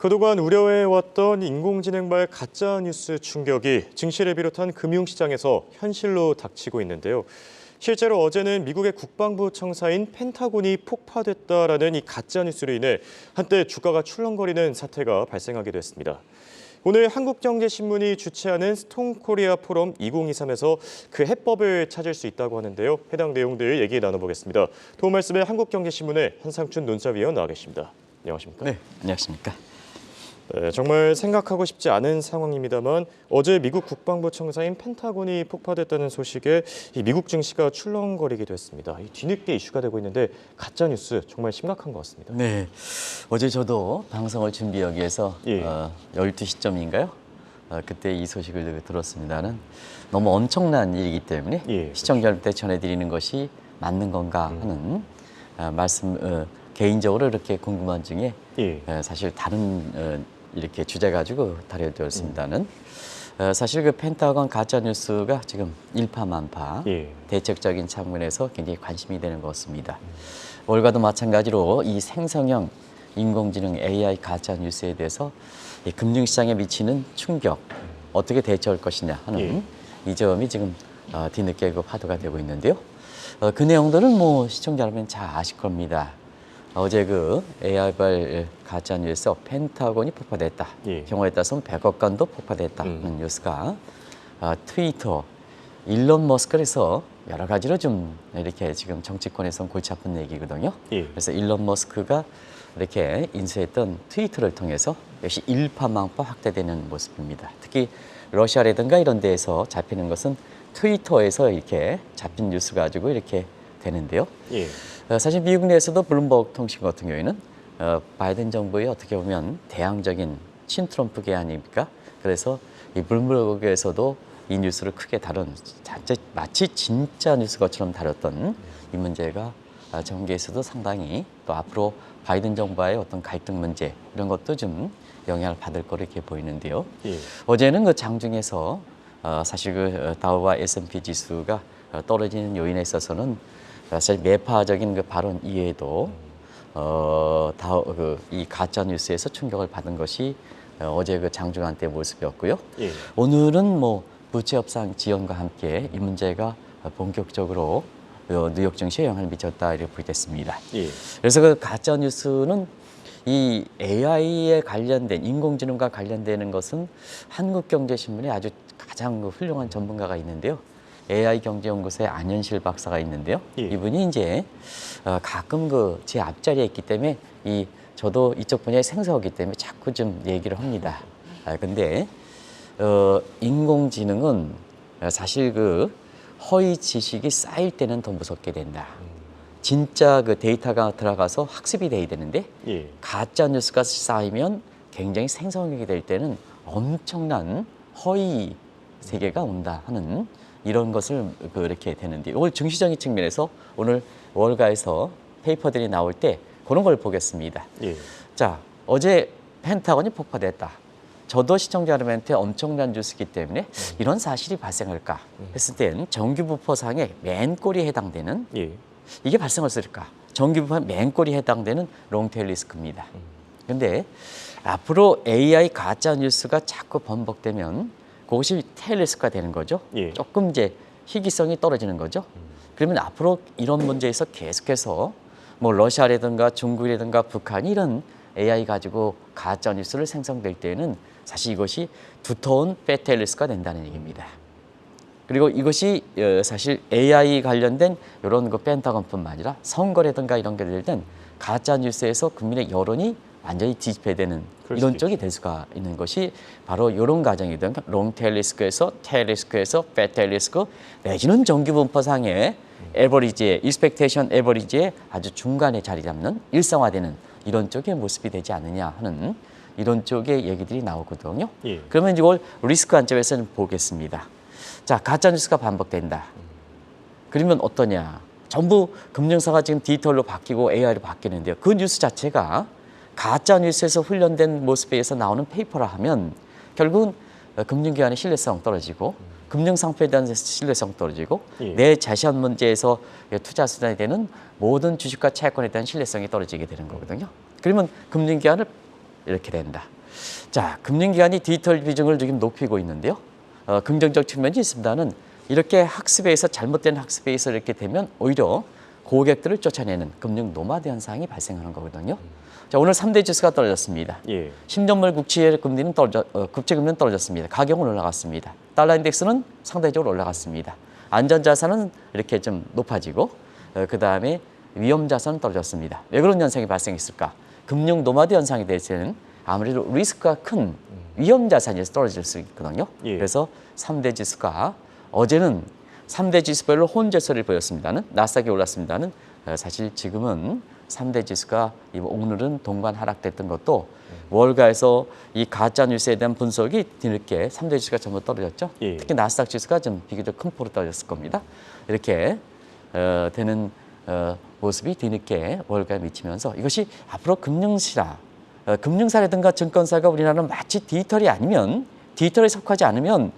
그동안 우려해왔던 인공지능발 가짜뉴스 충격이 증시를 비롯한 금융시장에서 현실로 닥치고 있는데요. 실제로 어제는 미국의 국방부 청사인 펜타곤이 폭파됐다라는 이 가짜뉴스로 인해 한때 주가가 출렁거리는 사태가 발생하기도 했습니다. 오늘 한국경제신문이 주최하는 스톤코리아 포럼 2023에서 그 해법을 찾을 수 있다고 하는데요. 해당 내용들 얘기 나눠보겠습니다. 도움 말씀에 한국경제신문의 한상춘 논사위원 나와 계십니다. 안녕하십니까? 네, 안녕하십니까? 네, 정말 생각하고 싶지 않은 상황입니다만 어제 미국 국방부 청사인 펜타곤이 폭파됐다는 소식에 이 미국 증시가 출렁거리기도 했습니다. 뒤늦게 이슈가 되고 있는데 가짜뉴스 정말 심각한 것 같습니다. 네, 어제 저도 방송을 준비하기 위해서 12시쯤인가요? 그때 이 소식을 들었습니다는 너무 엄청난 일이기 때문에 시청자한테 전해드리는 것이 맞는 건가 하는 말씀 개인적으로 이렇게 궁금한 중에 사실 다른 이렇게 주제 가지고 다뤄드렸습니다는 사실 그 펜타곤 가짜 뉴스가 지금 일파만파 대책적인 측면에서 굉장히 관심이 되는 것 같습니다. 월가도 마찬가지로 이 생성형 인공지능 AI 가짜 뉴스에 대해서 이 금융시장에 미치는 충격 어떻게 대처할 것이냐 하는 이 점이 지금 뒤늦게 그 화두가 되고 있는데요. 그 내용들은 뭐 시청자 여러분 잘 아실 겁니다. 어제 그 AI발 가짜뉴스 펜타곤이 폭파됐다. 경우에 따라서는 100억 건도 폭파됐다는 뉴스가 트위터, 일론 머스크에서 여러 가지로 좀 이렇게 지금 정치권에서는 골치 아픈 얘기거든요. 그래서 일론 머스크가 이렇게 인수했던 트위터를 통해서 역시 일파만파 확대되는 모습입니다. 특히 러시아라든가 이런 데에서 잡히는 것은 트위터에서 이렇게 잡힌 뉴스 가지고 이렇게 되는데요. 사실 미국 내에서도 블룸버그 통신 같은 경우에는 바이든 정부의 어떻게 보면 대항적인 친트럼프계 아닙니까? 그래서 이 블룸버그에서도 이 뉴스를 크게 다룬 마치 진짜 뉴스 것처럼 다뤘던 이 문제가 정계에서도 상당히 또 앞으로 바이든 정부와의 어떤 갈등 문제 이런 것도 좀 영향을 받을 거로 이렇게 보이는데요. 어제는 그 장중에서 사실 그 다우와 S&P 지수가 떨어지는 요인에 있어서는 사실 매파적인 그 발언 이외에도 이 가짜 뉴스에서 충격을 받은 것이 어제 그 장중한 때 모습이었고요. 오늘은 뭐 부채 협상 지연과 함께 이 문제가 본격적으로 뉴욕 증시에 영향을 미쳤다 이렇게 보겠습니다. 그래서 그 가짜 뉴스는 이 AI에 관련된 인공지능과 관련되는 것은 한국경제신문에 아주 가장 훌륭한 전문가가 있는데요. AI 경제연구소의 안현실 박사가 있는데요. 이분이 이제 가끔 그 제 앞자리에 있기 때문에 저도 이쪽 분야에 생소하기 때문에 자꾸 좀 얘기를 합니다. 근데 인공지능은 사실 그 허위 지식이 쌓일 때는 더 무섭게 된다. 진짜 그 데이터가 들어가서 학습이 돼야 되는데 가짜 뉴스가 쌓이면 굉장히 생성하게 될 때는 엄청난 허위 세계가 온다 하는 이런 것을 그렇게 되는데 오늘 증시적인 측면에서 오늘 월가에서 페이퍼들이 나올 때 그런 걸 보겠습니다. 자, 어제 펜타곤이 폭파됐다. 저도 시청자 여러분한테 엄청난 뉴스이기 때문에 이런 사실이 발생할까 했을 땐 정규부포상의 맨 꼬리에 해당되는 이게 발생했을까? 정규부포 맨 꼬리에 해당되는 롱테일 리스크입니다. 근데 앞으로 AI 가짜 뉴스가 자꾸 번복되면 그것이 테일리스크가 되는 거죠. 조금 이제 희귀성이 떨어지는 거죠. 그러면 앞으로 이런 문제에서 계속해서 뭐 러시아라든가 중국이라든가 북한이 이런 AI 가지고 가짜 뉴스를 생성될 때는 사실 이것이 두터운 테일리스크가 된다는 얘기입니다. 그리고 이것이 사실 AI 관련된 이런 그 펜타곤뿐만 아니라 선거라든가 이런 게 될 땐 가짜 뉴스에서 국민의 여론이 완전히 디스플레이되는 이런 쪽이 될 수가 있는 것이 바로 이런 과정이든 롱테일 리스크에서 테일 리스크에서 패테일 리스크 내지는 정규분포상의 에버리지의 익스펙테이션 에버리지의 아주 중간에 자리 잡는 일상화되는 이런 쪽의 모습이 되지 않느냐 하는 이런 쪽의 얘기들이 나오거든요. 그러면 이걸 리스크 관점에서는 보겠습니다. 자, 가짜 뉴스가 반복된다. 그러면 어떠냐? 전부 금융사가 지금 디지털로 바뀌고 AI로 바뀌는데요. 그 뉴스 자체가 가짜 뉴스에서 훈련된 모습에 의해서 나오는 페이퍼라 하면 결국은 금융기관의 신뢰성 떨어지고 금융상품에 대한 신뢰성 떨어지고 내 자산 문제에서 투자 수단이 되는 모든 주식과 채권에 대한 신뢰성이 떨어지게 되는 거거든요. 그러면 금융기관을 이렇게 된다. 자, 금융기관이 디지털 비중을 지금 높이고 있는데요. 긍정적 측면이 있습니다는 이렇게 학습에서 잘못된 학습에서 이렇게 되면 오히려 고객들을 쫓아내는 금융 노마드 현상이 발생하는 거거든요. 자, 오늘 3대 지수가 떨어졌습니다. 예. 10년물 국채 금리는 국채 금리는 떨어졌습니다. 가격은 올라갔습니다. 달러 인덱스는 상대적으로 올라갔습니다. 안전자산은 이렇게 좀 높아지고 그다음에 위험자산은 떨어졌습니다. 왜 그런 현상이 발생했을까? 금융 노마드 현상이 대해서는 아무래도 리스크가 큰 위험자산에서 떨어질 수 있거든요. 예. 그래서 3대 지수가 어제는 3대 지수별로 혼재서를 보였습니다는 나스닥이 올랐습니다는 사실 지금은 3대 지수가 오늘은 동반 하락됐던 것도 월가에서 이 가짜 뉴스에 대한 분석이 뒤늦게 3대 지수가 전부 떨어졌죠. 예. 특히 나스닥 지수가 좀 비교적 큰 폭으로 떨어졌을 겁니다. 이렇게 되는 모습이 뒤늦게 월가에 미치면서 이것이 앞으로 금융사라든가 증권사가 우리나라는 마치 디지털이 아니면 디지털에 속하지 않으면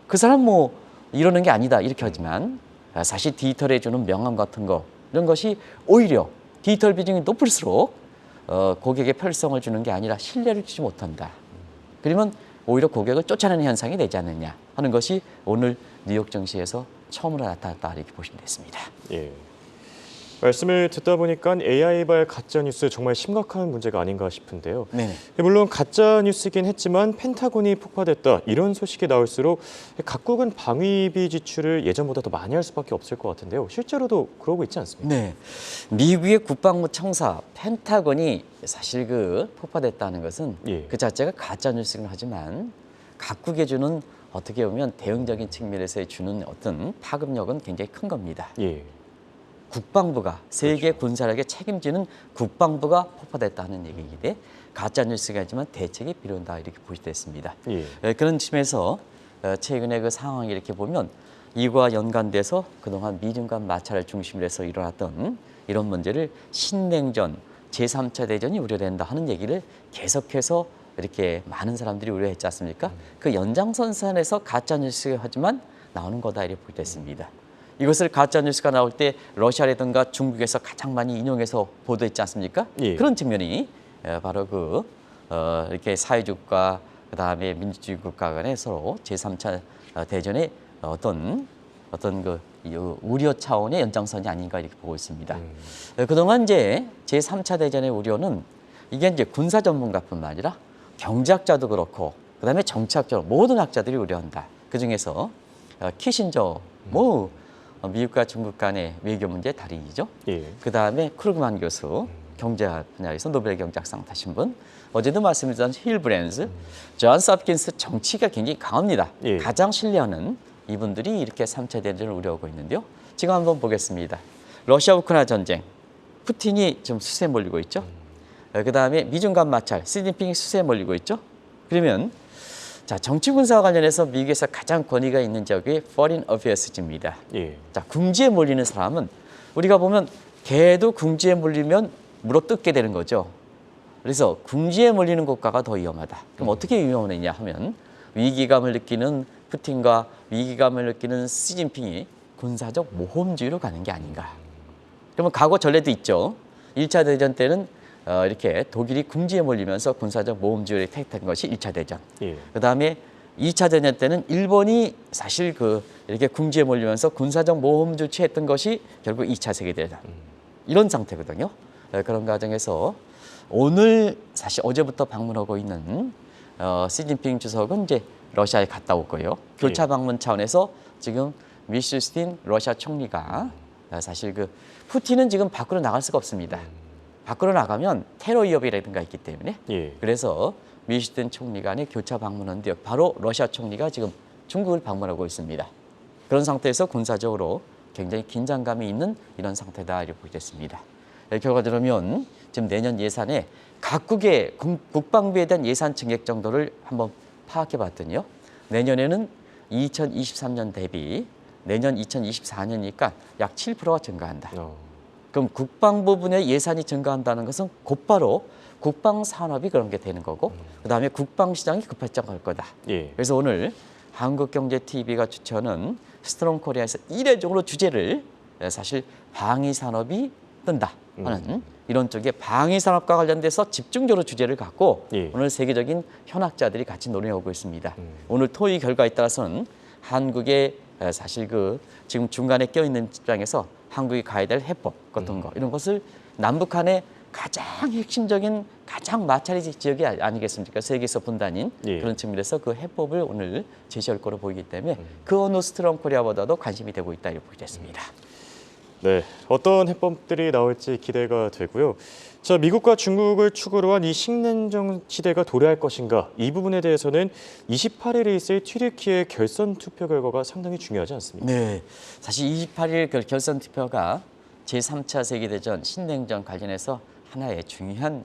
그 사람 뭐 이러는 게 아니다 이렇게 하지만 사실 디지털에 주는 명함 같은 거 이런 것이 오히려 디지털 비중이 높을수록 고객의 편리성을 주는 게 아니라 신뢰를 주지 못한다. 그러면 오히려 고객을 쫓아내는 현상이 되지 않느냐 하는 것이 오늘 뉴욕 증시에서 처음으로 나타났다 이렇게 보시면 됐습니다. 예. 말씀을 듣다 보니까 AI발 가짜뉴스 정말 심각한 문제가 아닌가 싶은데요. 네. 물론 가짜뉴스긴 했지만 펜타곤이 폭파됐다 이런 소식이 나올수록 각국은 방위비 지출을 예전보다 더 많이 할 수밖에 없을 것 같은데요. 실제로도 그러고 있지 않습니까? 네. 미국의 국방부 청사 펜타곤이 사실 폭파됐다는 것은 예. 그 자체가 가짜뉴스긴 하지만 각국에 주는 어떻게 보면 대응적인 측면에서 주는 어떤 파급력은 굉장히 큰 겁니다. 예. 국방부가 세계 군사력에 책임지는 국방부가 폭파됐다는 얘기이기에 가짜 뉴스가 있지만 대책이 필요하다 이렇게 보시됐습니다. 예. 그런 측면에서 최근에 그 상황이 이렇게 보면 이와 연관돼서 그동안 미중 간 마찰을 중심으로 해서 일어났던 이런 문제를 신냉전, 제3차 대전이 우려된다 하는 얘기를 계속해서 이렇게 많은 사람들이 우려했지 않습니까? 그 연장선상에서 가짜 뉴스가 하지만 나오는 거다 이렇게 보시됐습니다. 이것을 가짜 뉴스가 나올 때 러시아라든가 중국에서 가장 많이 인용해서 보도했지 않습니까? 예. 그런 측면이 바로 이렇게 사회주의국가 그다음에 민주주의 국가 간에 서로 제3차 대전의 어떤 우려 차원의 연장선이 아닌가 이렇게 보고 있습니다. 그동안 이제 제3차 대전의 우려는 이게 이제 군사 전문가뿐만 아니라 경제학자도 그렇고 그다음에 정치학자 모든 학자들이 우려한다. 그 중에서 키신저 미국과 중국 간의 외교 문제 달인이죠. 예. 그다음에 크루그만 교수 경제학 분야에서 노벨 경제학상 타신 분. 어제도 말씀드렸던 힐 브랜즈, 존 홉킨스 정치가 굉장히 강합니다. 예. 가장 신뢰하는 이분들이 이렇게 3차 대전을 우려하고 있는데요. 지금 한번 보겠습니다. 러시아 우크라이나 전쟁, 푸틴이 지금 수세에 몰리고 있죠. 그다음에 미중 간 마찰, 시진핑이 수세에 몰리고 있죠. 그러면 자, 정치 군사와 관련해서 미국에서 가장 권위가 있는 지역이 Foreign Affairs입니다. 예. 자, 궁지에 몰리는 사람은 우리가 보면 개도 궁지에 몰리면 물어뜯게 되는 거죠. 그래서 궁지에 몰리는 국가가 더 위험하다. 그럼 어떻게 위험하느냐 하면 위기감을 느끼는 푸틴과 위기감을 느끼는 시진핑이 군사적 모험주의로 가는 게 아닌가. 그러면 과거 전례도 있죠. 1차 대전 때는 이렇게 독일이 궁지에 몰리면서 군사적 모험주의를 택한 것이 1차 대전. 예. 그다음에 2차 대전 때는 일본이 사실 이렇게 궁지에 몰리면서 군사적 모험주의 취했던 것이 결국 2차 세계대전. 이런 상태거든요. 그런 과정에서 오늘 사실 어제부터 방문하고 있는 시진핑 주석은 이제 러시아에 갔다 올 거예요. 교차 방문 차원에서 지금 미슈스틴 러시아 총리가 사실 푸틴은 지금 밖으로 나갈 수가 없습니다. 밖으로 나가면 테러 위협이라든가 있기 때문에 예. 그래서 미슈스틴 총리 간의 교차 방문하는데 바로 러시아 총리가 지금 중국을 방문하고 있습니다. 그런 상태에서 군사적으로 굉장히 긴장감이 있는 이런 상태다 이렇게 보겠습니다. 결과적으로 지금 내년 예산에 각국의 국방부에 대한 예산 증액 정도를 한번 파악해 봤더니요. 내년에는 2023년 대비 내년 2024년이니까 약 7%가 증가한다. 그럼 국방부 분야의 예산이 증가한다는 것은 곧바로 국방산업이 그런 게 되는 거고 그다음에 국방시장이 급발전할 거다. 예. 그래서 오늘 한국경제TV가 추천한 스트롱 코리아에서 이례적으로 주제를 사실 방위산업이 뜬다 하는 이런 쪽에 방위 산업과 관련돼서 집중적으로 주제를 갖고 예. 오늘 세계적인 현학자들이 같이 논의하고 있습니다. 오늘 토의 결과에 따라서는 한국의 사실 그 지금 중간에 껴있는 입장에서 한국이 가야 될 해법 같은 거 이런 것을 남북한의 가장 핵심적인 가장 마찰의 지역이 아니겠습니까? 세계에서 분단인 예. 그런 측면에서 그 해법을 오늘 제시할 거로 보이기 때문에 그 어느 스트롱 코리아보다도 관심이 되고 있다 이렇게 보겠습니다. 네, 어떤 해법들이 나올지 기대가 되고요. 자, 미국과 중국을 축으로 한 이 신냉전 시대가 도래할 것인가? 이 부분에 대해서는 28일에 있을 튀르키예 결선 투표 결과가 상당히 중요하지 않습니까? 네, 사실 28일 결선 투표가 제3차 세계대전 신냉전 관련해서 하나의 중요한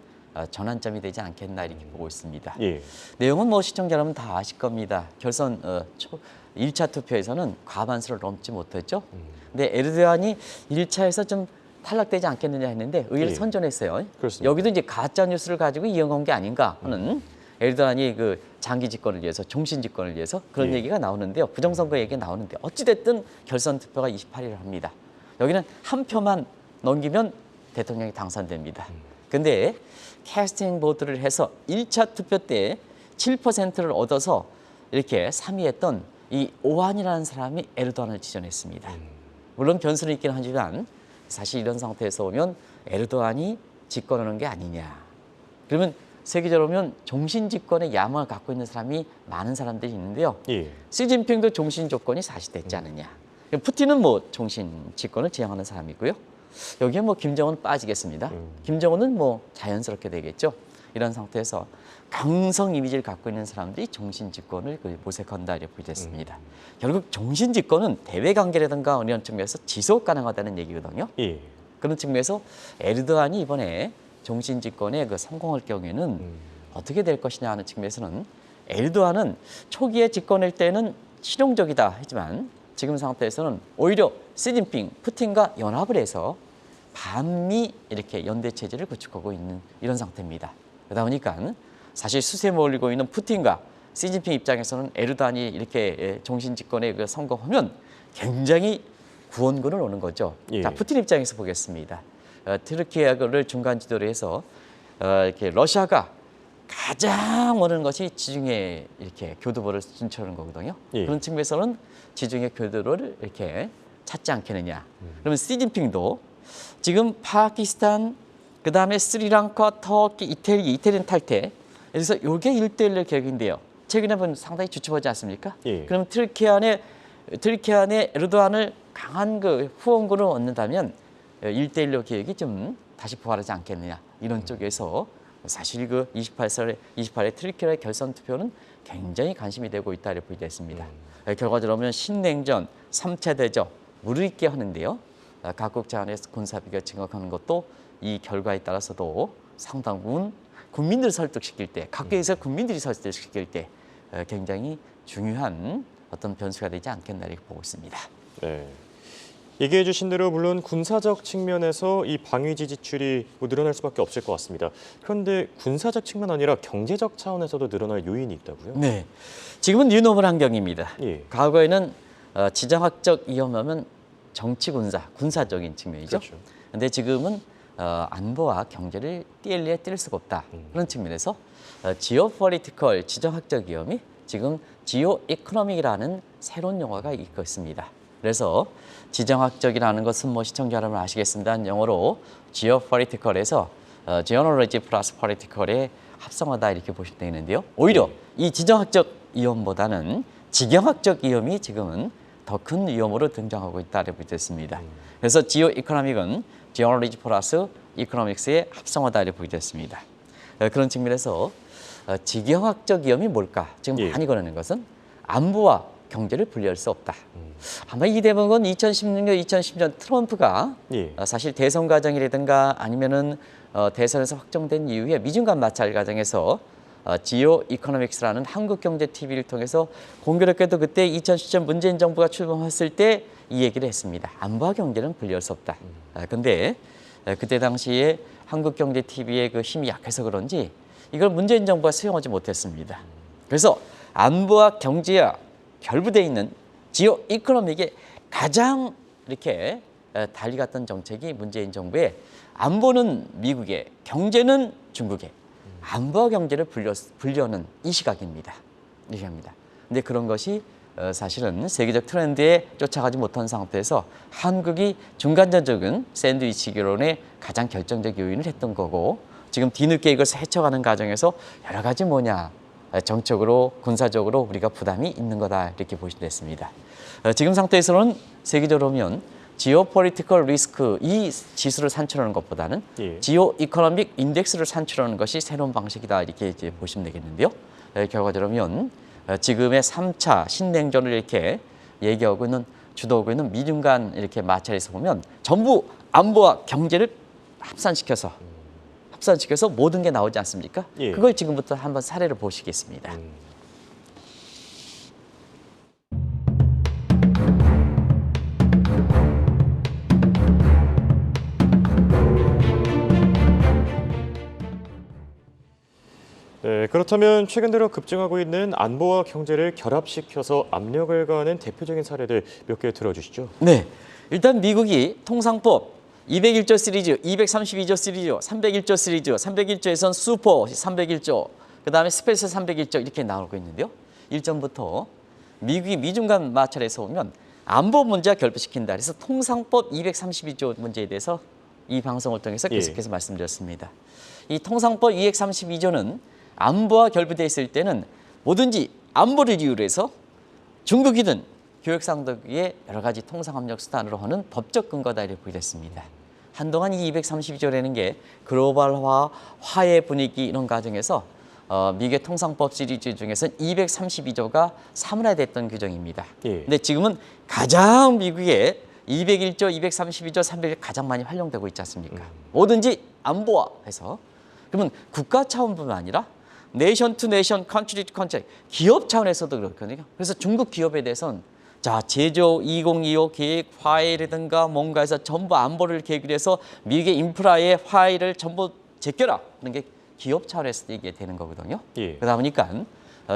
전환점이 되지 않겠나 이렇게 보고 있습니다. 예. 내용은 뭐 시청자 여러분 다 아실 겁니다. 결선 1차 투표에서는 과반수를 넘지 못했죠. 근데 에르도안이 1차에서 좀 탈락되지 않겠느냐 했는데 의외로 예. 선전했어요. 그렇습니다. 여기도 이제 가짜 뉴스를 가지고 이용한 게 아닌가 하는 에르도안이 그 장기 집권을 위해서 종신 집권을 위해서 그런 예. 얘기가 나오는데요. 부정선거 얘기가 나오는데 어찌 됐든 결선 투표가 28일 합니다. 여기는 한 표만 넘기면 대통령이 당선됩니다. 근데 캐스팅 보트를 해서 1차 투표 때 7%를 얻어서 이렇게 3위했던 이 오한이라는 사람이 에르도안을 지정했습니다. 물론 변수는 있긴 하지만 사실 이런 상태에서 보면 에르도안이 집권하는 게 아니냐. 그러면 세계적으로 보면 종신 집권의 야망을 갖고 있는 사람이 많은 사람들이 있는데요. 예. 시진핑도 종신 조건이 사실됐지 않느냐. 푸틴은 뭐 종신 집권을 지향하는 사람이고요. 여기에 뭐 김정은 빠지겠습니다. 김정은은 뭐 자연스럽게 되겠죠. 이런 상태에서 강성 이미지를 갖고 있는 사람들이 종신 집권을 모색한다 이렇게 보겠습니다. 결국 종신 집권은 대외 관계라든가 이런 측면에서 지속 가능하다는 얘기거든요. 예. 그런 측면에서 에르도안이 이번에 종신 집권에 성공할 경우에는 어떻게 될 것이냐 하는 측면에서는 에르도안은 초기에 집권할 때는 실용적이다 하지만 지금 상태에서는 오히려 시진핑, 푸틴과 연합을 해서 반미 이렇게 연대 체제를 구축하고 있는 이런 상태입니다. 그러다 보니까 사실 수세에 몰리고 있는 푸틴과 시진핑 입장에서는 에르도안이 이렇게 종신 집권에 성공하면 굉장히 구원군을 오는 거죠. 예. 자, 푸틴 입장에서 보겠습니다. 튀르키예를 중간 지도로 해서 이렇게 러시아가 가장 원하는 것이 지중해 이렇게 교두보를 진출하는 거거든요. 예. 그런 측면에서는 지중해 교두보를 이렇게 찾지 않겠느냐. 그러면 시진핑도 지금 파키스탄, 그 다음에 스리랑카, 터키, 이태리는 탈퇴. 그래서 이게 1대1의 계획인데요. 최근에 보면 상당히 주춤하지 않습니까? 예. 그럼 트르키 안에 에르도안을 강한 후원군을 얻는다면 1대1로 계획이 좀 다시 부활하지 않겠느냐. 이런 쪽에서 사실 28일 트르키의 결선 투표는 굉장히 관심이 되고 있다 이렇게 보겠습니다. 결과적으로 보면 신냉전 3차 대전 무르익게 하는데요. 각국 간의 군사비가 증가하는 것도 이 결과에 따라서도 상당 부분 국민들을 설득시킬 때, 각국에서 국민들이 설득시킬 때 굉장히 중요한 어떤 변수가 되지 않겠나 이렇게 보고 있습니다. 네. 얘기해 주신 대로 물론 군사적 측면에서 이 방위지 지출이 늘어날 수밖에 없을 것 같습니다. 그런데 군사적 측면 아니라 경제적 차원에서도 늘어날 요인이 있다고요? 네, 지금은 뉴노멀 환경입니다. 예. 과거에는 지정학적 위험하면 정치 군사적인 측면이죠. 그렇죠. 그런데 지금은 안보와 경제를 뗄래야 뗄 수가 없다. 그런 측면에서 지오폴리티컬 지정학적 위험이 지금 지오 이코노믹이라는 새로운 용어가 있고 있습니다. 그래서 지정학적이라는 것은 뭐 시청자 여러분 아시겠습니다. 영어로 지오폴리티컬에서 지오놀로지 플러스 폴리티컬의 합성어다 이렇게 보시면 되는데요. 오히려 이 지정학적 위험보다는 지경학적 위험이 지금은 더 큰 위험으로 등장하고 있다고 보겠습니다. 그래서 지오 이코노믹은 지오놀로지 플러스 이코노믹스의 합성어다 이렇게 보겠습니다. 그런 측면에서 지경학적 위험이 뭘까? 지금 예. 많이 거는 것은 안보와 경제를 분리할 수 없다. 아마 이 대목은 2016년, 2010년 트럼프가 예. 사실 대선 과정이라든가 아니면은 대선에서 확정된 이후에 미중 간 마찰 과정에서 지오 이코노믹스라는 한국경제 TV를 통해서 공교롭게도 그때 2010년 문재인 정부가 출범했을 때 이 얘기를 했습니다. 안보와 경제는 분리할 수 없다. 근데 그때 당시에 한국경제 TV의 그 힘이 약해서 그런지 이걸 문재인 정부가 수용하지 못했습니다. 그래서 안보와 경제와 결부되어 있는 지오 이코노믹의 가장 이렇게 달리 갔던 정책이 문재인 정부의 안보는 미국의, 경제는 중국의, 안보와 경제를 분려는 이 시각입니다. 이 시각입니다. 근데 그런 것이 사실은 세계적 트렌드에 쫓아가지 못한 상태에서 한국이 중간전적인 샌드위치 결론에 가장 결정적 요인을 했던 거고, 지금 뒤늦게 이걸 헤쳐가는 과정에서 여러 가지 정적으로 군사적으로 우리가 부담이 있는 거다 이렇게 보시면 됐습니다. 지금 상태에서는 세계적으로 보면 지오폴리티컬 리스크 이 지수를 산출하는 것보다는 지오 이코노믹 인덱스를 산출하는 것이 새로운 방식이다 이렇게 이제 보시면 되겠는데요. 결과적으로 보면 지금의 3차 신냉전을 이렇게 얘기하고 있는 주도하고 있는 미중 간 이렇게 마찰에서 보면 전부 안보와 경제를 합산시켜서 모든 게 나오지 않습니까? 그걸 지금부터 한번 사례를 보시겠습니다. 네, 그렇다면 최근 들어 급증하고 있는 안보와 경제를 결합시켜서 압력을 가하는 대표적인 사례들 몇 개 들어주시죠. 네, 일단 미국이 통상법 201조 시리즈, 232조 시리즈, 301조 시리즈, 301조에선 슈퍼 301조, 그다음에 스페셜 301조 이렇게 나오고 있는데요. 일전부터 미국이 미중 간 마찰에서 보면 안보 문제와 결부시킨다. 그래서 통상법 232조 문제에 대해서 이 방송을 통해서 계속해서 말씀드렸습니다. 이 통상법 232조는 안보와 결부되어 있을 때는 뭐든지 안보를 이유로 해서 중국이든 교역상국의 여러 가지 통상압력 수단으로 하는 법적 근거다 이렇게 보겠습니다. 한동안 이 232조라는 게 글로벌화, 화해 분위기 이런 과정에서 미국의 통상법 시리즈 중에서는 232조가 사문화됐던 규정입니다. 근데 지금은 가장 미국의 201조, 232조, 300조 가장 많이 활용되고 있지 않습니까? 뭐든지 안보화 해서. 그러면 국가 차원뿐만 아니라 네이션 투 네이션, 컨트리 투 컨트리, 기업 차원에서도 그렇거든요. 그래서 중국 기업에 대해서는 자, 제조 2025 계획 화해라든가 뭔가에서 전부 안보를 계기로 해서 미국의 인프라의 화해를 전부 제껴라. 그런 게 기업 차원에서 얘기가 되는 거거든요. 그러다 보니까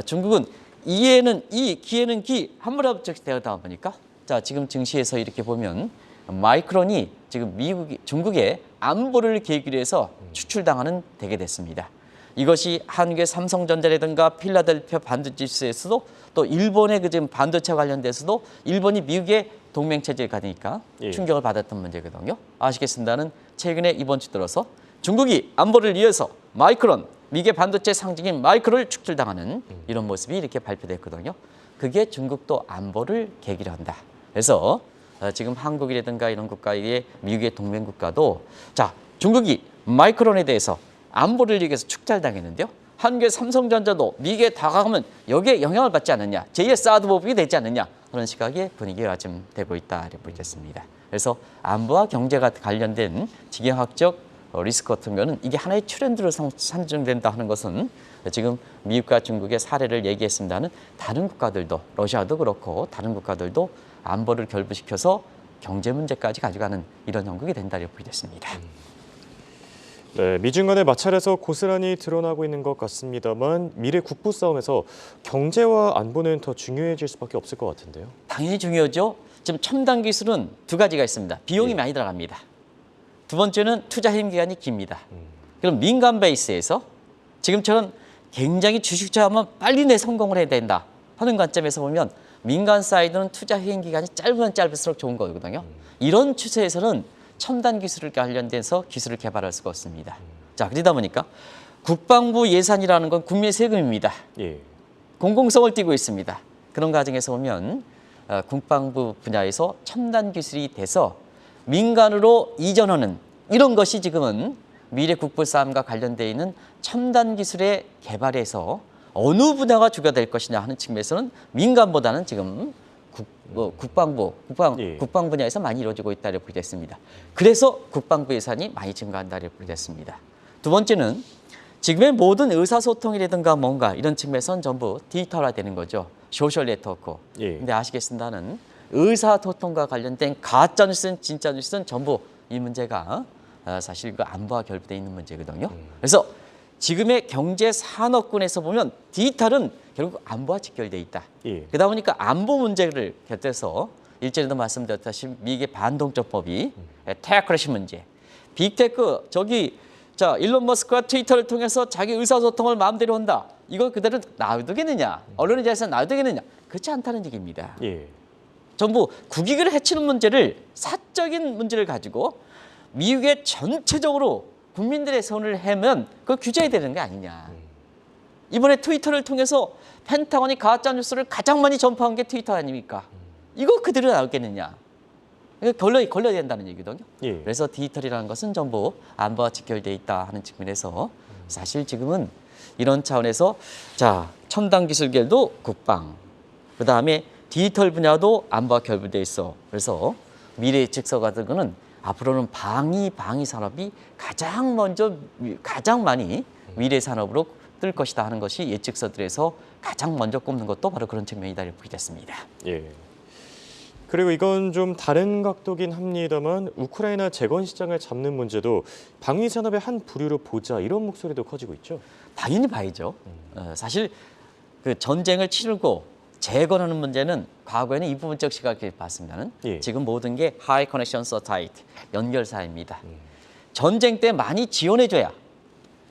중국은 이에는 이, 기에는 기, 한무라부쩍 되다 보니까 자, 지금 증시에서 이렇게 보면 마이크론이 지금 중국의 안보를 계기로 해서 추출당하는 되게 됐습니다. 이것이 한국의 삼성전자라든가 필라델피아 반도체지수에서도 또 일본의 지금 반도체 관련돼서도 일본이 미국의 동맹 체제에 가니까 충격을 받았던 문제거든요. 아시겠습니다는 최근에 이번 주 들어서 중국이 안보를 위해서 마이크론, 미국의 반도체 상징인 마이크론을 축출당하는 이런 모습이 이렇게 발표됐거든요. 그게 중국도 안보를 계기로 한다. 그래서 지금 한국이라든가 이런 국가의 미국의 동맹 국가도 자, 중국이 마이크론에 대해서 안보를 위해서 축살당했는데요. 한국의 삼성전자도 미국에 다가가면 여기에 영향을 받지 않느냐, 제2의 사드 보복이 되지 않느냐 그런 시각의 분위기가 지금 되고 있다 이렇게 보겠습니다. 그래서 안보와 경제가 관련된 지경학적 리스크 같은 거는 이게 하나의 트렌드로 산정된다 하는 것은 지금 미국과 중국의 사례를 얘기했습니다는 다른 국가들도 러시아도 그렇고 다른 국가들도 안보를 결부시켜서 경제 문제까지 가져가는 이런 형국이 된다 이렇게 보겠습니다. 네, 미중 간의 마찰에서 고스란히 드러나고 있는 것 같습니다만 미래 국부 싸움에서 경제와 안보는 더 중요해질 수밖에 없을 것 같은데요. 당연히 중요하죠. 지금 첨단 기술은 두 가지가 있습니다. 비용이 많이 들어갑니다. 두 번째는 투자 해임 기간이 깁니다. 그럼 민간 베이스에서 지금처럼 굉장히 주식처하면 빨리 내 성공을 해야 된다 하는 관점에서 보면 민간 사이드는 투자 해임 기간이 짧으면 짧을수록 좋은 거거든요. 이런 추세에서는 첨단 기술을 관련돼서 기술을 개발할 수가 없습니다. 자, 그러다 보니까 국방부 예산이라는 건 국민의 세금입니다. 공공성을 띠고 있습니다. 그런 과정에서 보면 국방부 분야에서 첨단 기술이 돼서 민간으로 이전하는 이런 것이 지금은 미래 국부 싸움과 관련되어 있는 첨단 기술의 개발에서 어느 분야가 주가 될 것이냐 하는 측면에서는 민간보다는 지금 국방 분야에서 많이 이루어지고 있다고 보겠습니다. 그래서 국방부 예산이 많이 증가한다고 보겠습니다. 두 번째는 지금의 모든 의사소통이라든가 뭔가 이런 측면에서는 전부 디지털화되는 거죠. 소셜 네트워크. 근데 아시겠습니다는 의사소통과 관련된 가짜 뉴스는 진짜 뉴스는 전부 이 문제가 사실 그 안보와 결부되어 있는 문제거든요. 그래서 지금의 경제 산업군에서 보면 디지털은 결국 안보와 직결되어 있다. 그러다 보니까 안보 문제를 곁들여서 일전에도 말씀드렸다시피 미국의 반동적법이 테크래시 문제, 빅테크 자 일론 머스크가 트위터를 통해서 자기 의사소통을 마음대로 한다. 이걸 그대로 놔두겠느냐? 언론의 자유에서 놔두겠느냐? 그렇지 않다는 얘기입니다. 예. 전부 국익을 해치는 문제를 사적인 문제를 가지고 미국의 전체적으로 국민들의 손을 해면 그걸 규제해야 되는 게 아니냐. 이번에 트위터를 통해서 펜타곤이 가짜 뉴스를 가장 많이 전파한 게 트위터 아닙니까? 이거 그대로 나오겠느냐. 이거 걸려야 된다는 얘기거든요. 예. 그래서 디지털이라는 것은 전부 안보와 직결되어 있다 하는 측면에서 사실 지금은 이런 차원에서 자 첨단 기술계도 국방, 그다음에 디지털 분야도 안보와 결부돼 있어. 그래서 미래 예측서 같은 거는 앞으로는 방위 산업이 가장 많이 미래 산업으로 뜰 것이다 하는 것이 예측서들에서 가장 먼저 꼽는 것도 바로 그런 측면이다 이렇게 보겠습니다. 예. 그리고 이건 좀 다른 각도긴 합니다만 우크라이나 재건 시장을 잡는 문제도 방위 산업의 한 부류로 보자 이런 목소리도 커지고 있죠. 당연히 봐야죠. 사실 그 전쟁을 치르고 재건하는 문제는 과거에는 이부분적 시각을 봤습니다는 예. 지금 모든 게 하이 커넥션 서사이트 연결사입니다. 전쟁 때 많이 지원해줘야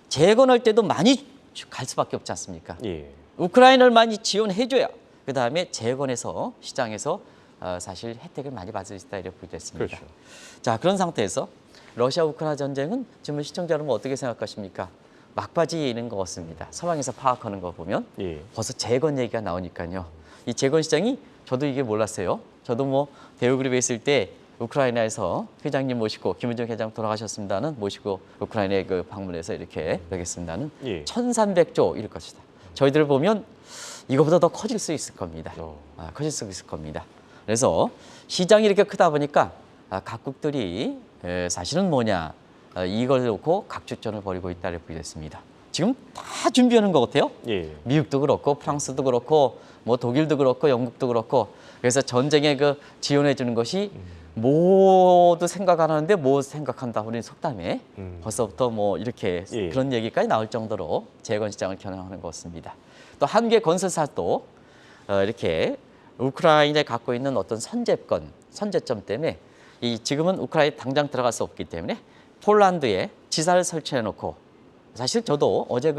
재건할 때도 많이 갈 수밖에 없지 않습니까? 예. 우크라이나를 많이 지원해줘야 그 다음에 재건해서 시장에서 사실 혜택을 많이 받을 수 있다 이렇게 보겠습니다. 그렇죠. 자 그런 상태에서 러시아 우크라이나 전쟁은 지금 시청자 여러분 어떻게 생각하십니까? 막바지에 있는 것 같습니다. 서방에서 파악하는 거 보면 예. 벌써 재건 얘기가 나오니까요. 이 재건 시장이 저도 이게 몰랐어요. 저도 뭐 대우그룹에 있을 때 우크라이나에서 회장님 모시고 김은정 회장 돌아가셨습니다는 모시고 우크라이나에 그 방문해서 이렇게 뵙겠습니다는 예. 1,300조 이럴 것이다. 저희들을 보면 이거보다 더 커질 수 있을 겁니다. 커질 수 있을 겁니다. 그래서 시장이 이렇게 크다 보니까 각국들이 사실은 뭐냐 이걸 놓고 각축전을 벌이고 있다를 보겠습니다. 지금 다 준비하는 것 같아요. 예. 미국도 그렇고 프랑스도 그렇고 뭐 독일도 그렇고 영국도 그렇고 그래서 전쟁에 그 지원해 주는 것이 모두 생각 안 하는데 뭐 생각한다 우리 속담에 벌써부터 뭐 이렇게 예. 그런 얘기까지 나올 정도로 재건 시장을 겨냥하는 것 같습니다. 또 한국의 건설사도 이렇게 우크라이나에 갖고 있는 어떤 선제점 때문에 지금은 우크라이나에 당장 들어갈 수 없기 때문에 폴란드에 지사를 설치해 놓고 사실 저도 어제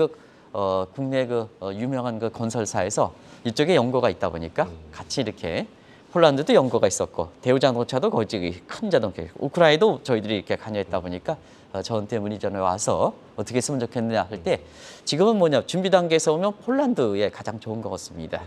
국내 유명한 그 건설사에서 이쪽에 연고가 있다 보니까 같이 이렇게 폴란드도 연고가 있었고 대우자동차도 거기 큰 자동차 우크라이나도 저희들이 이렇게 관여했다 보니까 저한테 문의 전에 와서 어떻게 했으면 좋겠느냐 할 때 지금은 뭐냐 준비 단계에서 오면 폴란드에 가장 좋은 것 같습니다.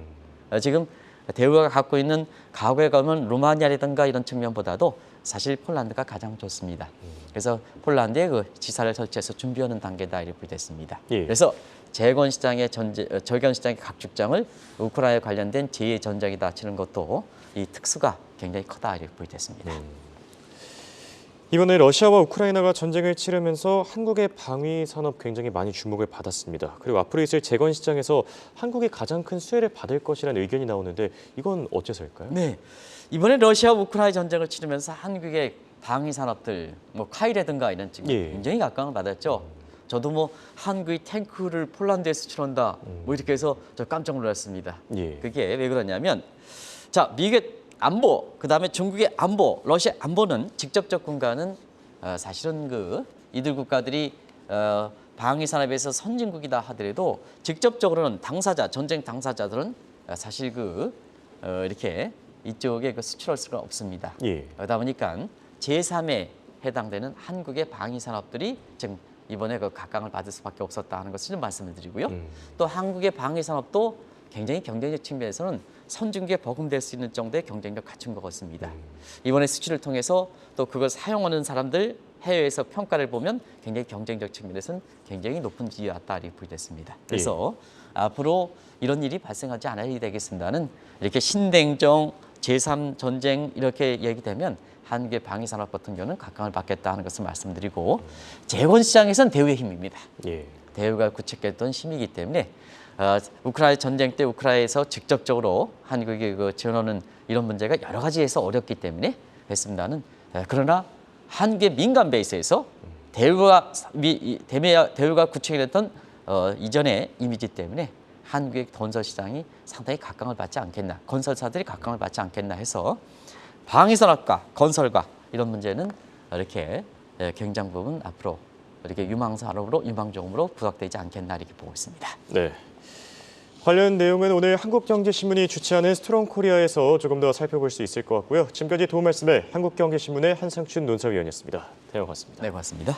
지금 대우가 갖고 있는 과거에 가면 루마니아라든가 이런 측면보다도 사실 폴란드가 가장 좋습니다. 그래서 폴란드에 그 지사를 설치해서 준비하는 단계다 이렇게 됐습니다. 예. 그래서 재건 시장의 각축장을 우크라이나 관련된 제2의 전쟁이다 치는 것도 이 특수가 굉장히 크다 이렇게 됐습니다. 이번에 러시아와 우크라이나가 전쟁을 치르면서 한국의 방위 산업 굉장히 많이 주목을 받았습니다. 그리고 앞으로 있을 재건 시장에서 한국이 가장 큰 수혜를 받을 것이라는 의견이 나오는데 이건 어째서일까요? 네, 이번에 러시아 우크라이나 전쟁을 치르면서 한국의 방위 산업들, 뭐 카이라든가 이런 측면 예. 굉장히 각광을 받았죠. 저도 뭐 한국이 탱크를 폴란드에 수출한다, 뭐 이렇게 해서 저 깜짝 놀랐습니다. 예. 그게 왜 그러냐면, 자 미국의 안보, 그다음에 중국의 안보, 러시아 안보는 직접적 군가는 사실은 이들 국가들이 방위 산업에서 선진국이다 하더라도 직접적으로는 전쟁 당사자들은 사실 이렇게 이쪽에 수출할 수가 없습니다. 예. 그러다 보니까 제3에 해당되는 한국의 방위 산업들이 지금 이번에 각광을 받을 수밖에 없었다 하는 것을 좀 말씀을 드리고요. 또 한국의 방위 산업도 굉장히 경쟁력 측면에서는 선진국에 버금될 수 있는 정도의 경쟁력 갖춘 것 같습니다. 이번에 수출을 통해서 또 그걸 사용하는 사람들 해외에서 평가를 보면 굉장히 경쟁적 측면에서는 굉장히 높은 지위에 왔다 이렇게 보겠습니다. 그래서 앞으로 이런 일이 발생하지 않아야 되겠습니다는 이렇게 신냉정, 제3 전쟁 이렇게 얘기되면 한국의 방위 산업 같은 경우는 각광을 받겠다 하는 것을 말씀드리고 재건 시장에서는 대우의 힘입니다. 예. 대우가 구축했던 힘이기 때문에 우크라이나 전쟁 때 우크라이나에서 직접적으로 한국이 지원하는 이런 문제가 여러 가지에서 어렵기 때문에 했습니다는 그러나 한국의 민간 베이스에서 대우가 구축이 됐던 이전의 이미지 때문에 한국의 건설 시장이 상당히 각광을 받지 않겠나, 건설사들이 각광을 받지 않겠나 해서 방위산업과 건설과 이런 문제는 이렇게 경쟁 부분 앞으로 이렇게 유망산업으로 유망종으로 부각되지 않겠나 이렇게 보고 있습니다. 네. 관련 내용은 오늘 한국경제신문이 주최하는 스트롱코리아에서 조금 더 살펴볼 수 있을 것 같고요. 지금까지 도움 말씀에 한국경제신문의 한상춘 논설위원이었습니다. 네, 고맙습니다. 네, 고맙습니다.